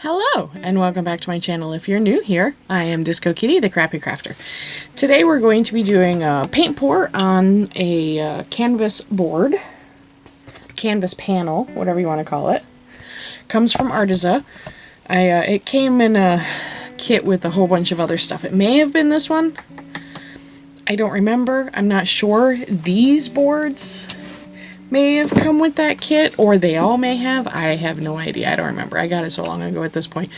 Hello, and welcome back to my channel. If you're new here, I am Disco Kitty, the Crappy Crafter. Today we're going to be doing a paint pour on a canvas board, canvas panel, whatever you want to call it. Comes from Artiza. It came in a kit with a whole bunch of other stuff. It may have been this one. I don't remember. I'm not sure. These boards may have come with that kit, or they all may have. I have no idea. I don't remember. I got it so long ago at this point.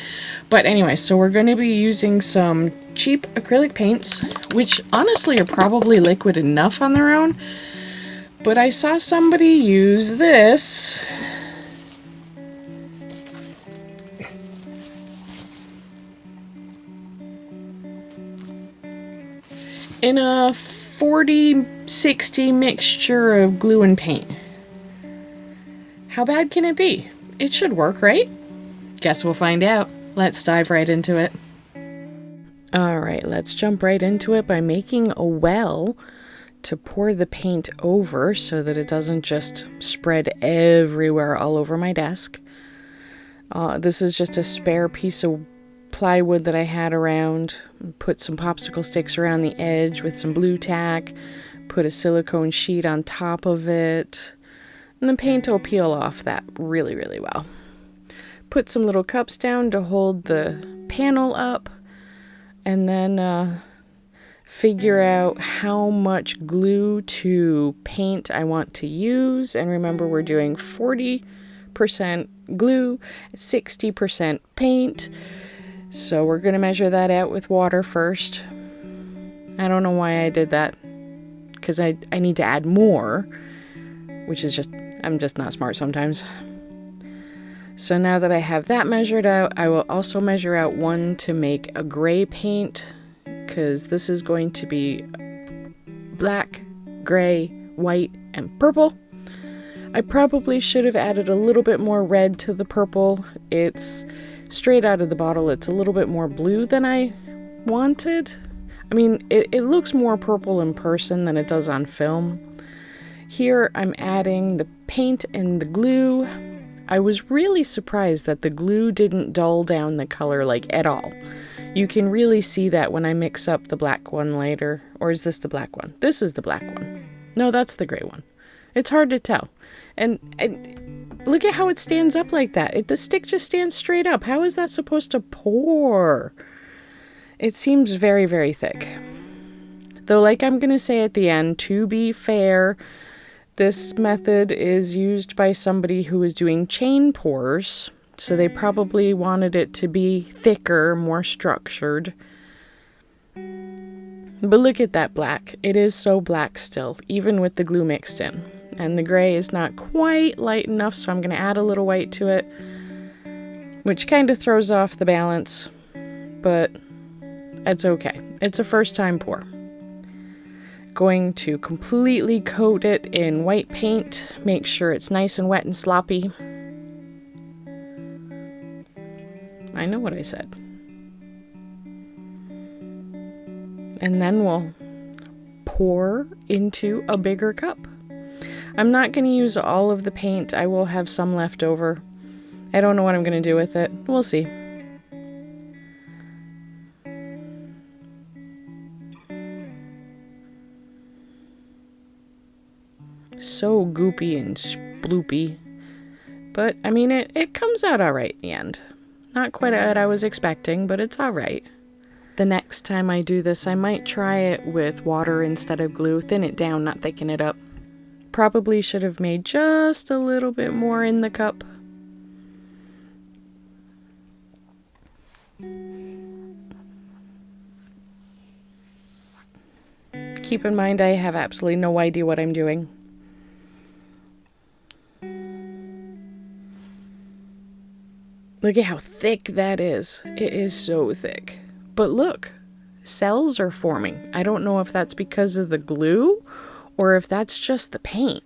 But anyway, so we're going to be using some cheap acrylic paints, which honestly are probably liquid enough on their own. But I saw somebody use this. In a 40-60 mixture of glue and paint. How bad can it be? It should work, right? Guess we'll find out. Let's dive right into it. Alright, let's jump right into it by making a well to pour the paint over so that it doesn't just spread everywhere all over my desk. This is just a spare piece of plywood that I had around. Put some popsicle sticks around the edge with some blue tack. Put a silicone sheet on top of it. And the paint will peel off that really, really well. Put some little cups down to hold the panel up. And then figure out how much glue to paint I want to use. And remember, we're doing 40% glue, 60% paint. So we're going to measure that out with water first. I don't know why I did that, because I need to add more, which is just, I'm just not smart sometimes. So now that I have that measured out, I will also measure out one to make a gray paint, because this is going to be black, gray, white, and purple. I probably should have added a little bit more red to the purple. It's straight out of the bottle. It's a little bit more blue than I wanted. I mean, it looks more purple in person than it does on film. Here I'm adding the paint and the glue. I was really surprised that the glue didn't dull down the color like at all. You can really see that when I mix up the black one later. Or is this the black one? This is the black one. No, that's the gray one. It's hard to tell. And look at how it stands up like that. The stick just stands straight up. How is that supposed to pour? It seems very, very thick. Though, like I'm going to say at the end, to be fair, this method is used by somebody who is doing chain pours. So they probably wanted it to be thicker, more structured. But look at that black. It is so black still, even with the glue mixed in. And the gray is not quite light enough, so I'm going to add a little white to it, which kind of throws off the balance, but it's okay. It's a first time pour. Going to completely coat it in white paint, make sure it's nice and wet and sloppy. I know what I said. And then we'll pour into a bigger cup. I'm not going to use all of the paint. I will have some left over. I don't know what I'm going to do with it. We'll see. So goopy and sploopy. But, I mean, it comes out alright in the end. Not quite what I was expecting, but it's alright. The next time I do this, I might try it with water instead of glue. Thin it down, not thicken it up. Probably should have made just a little bit more in the cup. Keep in mind, I have absolutely no idea what I'm doing. Look at how thick that is. It is so thick. But look, cells are forming. I don't know if that's because of the glue or if that's just the paint.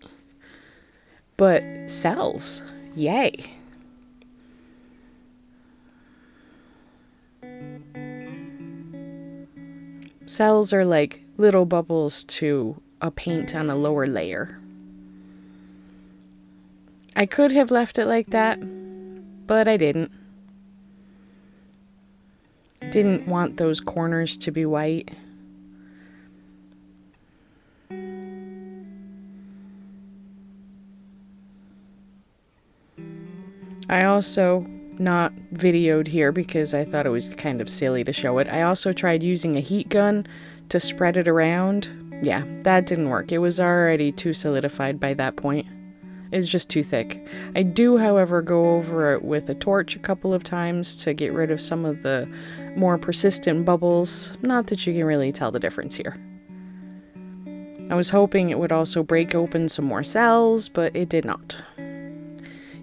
But cells, yay. Cells are like little bubbles to a paint on a lower layer. I could have left it like that, but I didn't. Didn't want those corners to be white. I also, not videoed here because I thought it was kind of silly to show it, I also tried using a heat gun to spread it around. Yeah, that didn't work. It was already too solidified by that point. It's just too thick. I do, however, go over it with a torch a couple of times to get rid of some of the more persistent bubbles. Not that you can really tell the difference here. I was hoping it would also break open some more cells, but it did not.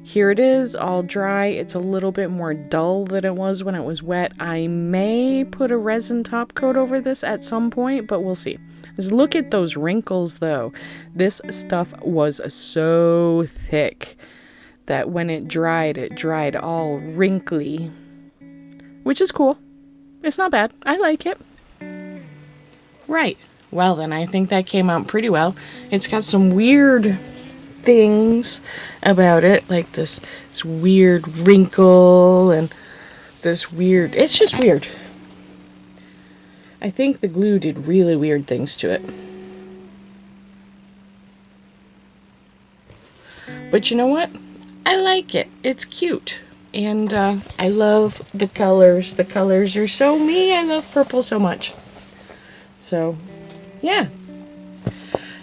Here it is, all dry. It's a little bit more dull than it was when it was wet. I may put a resin top coat over this at some point, but we'll see. Just look at those wrinkles, though. This stuff was so thick that when it dried all wrinkly, which is cool. It's not bad. I like it. Right. Well, then I think that came out pretty well. It's got some weird things about it, like this weird wrinkle and this weird, it's just weird. I think the glue did really weird things to it. But you know what? I like it. It's cute. And I love the colors. The colors are so me. I love purple so much. So, yeah.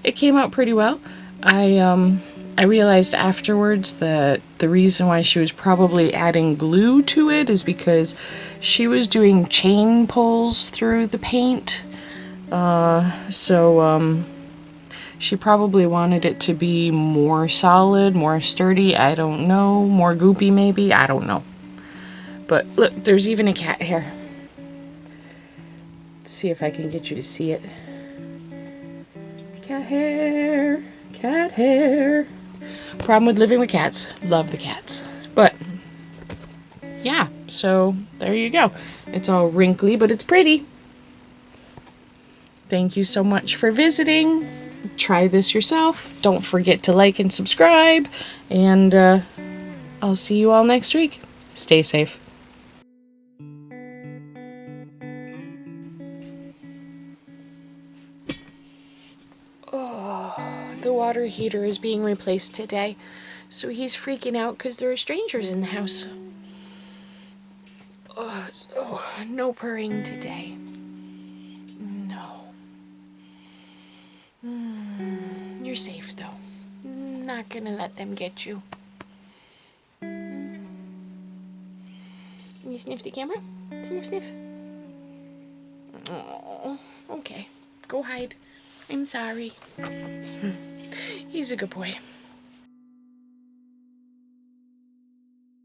It came out pretty well. I realized afterwards that the reason why she was probably adding glue to it is because she was doing chain pulls through the paint. She probably wanted it to be more solid, more sturdy, I don't know, more goopy maybe, I don't know. But look, there's even a cat hair. Let's see if I can get you to see it. Cat hair, cat hair. Problem with living with cats, love the cats. But, yeah, so there you go. It's all wrinkly, but it's pretty. Thank you so much for visiting. Try this yourself. Don't forget to like and subscribe. And I'll see you all next week. Stay safe. Oh, the water heater is being replaced today. So he's freaking out because there are strangers in the house. Oh, no purring today. You're safe, though. Not gonna let them get you. You sniff the camera? Sniff, sniff. Oh, okay. Go hide. I'm sorry. He's a good boy.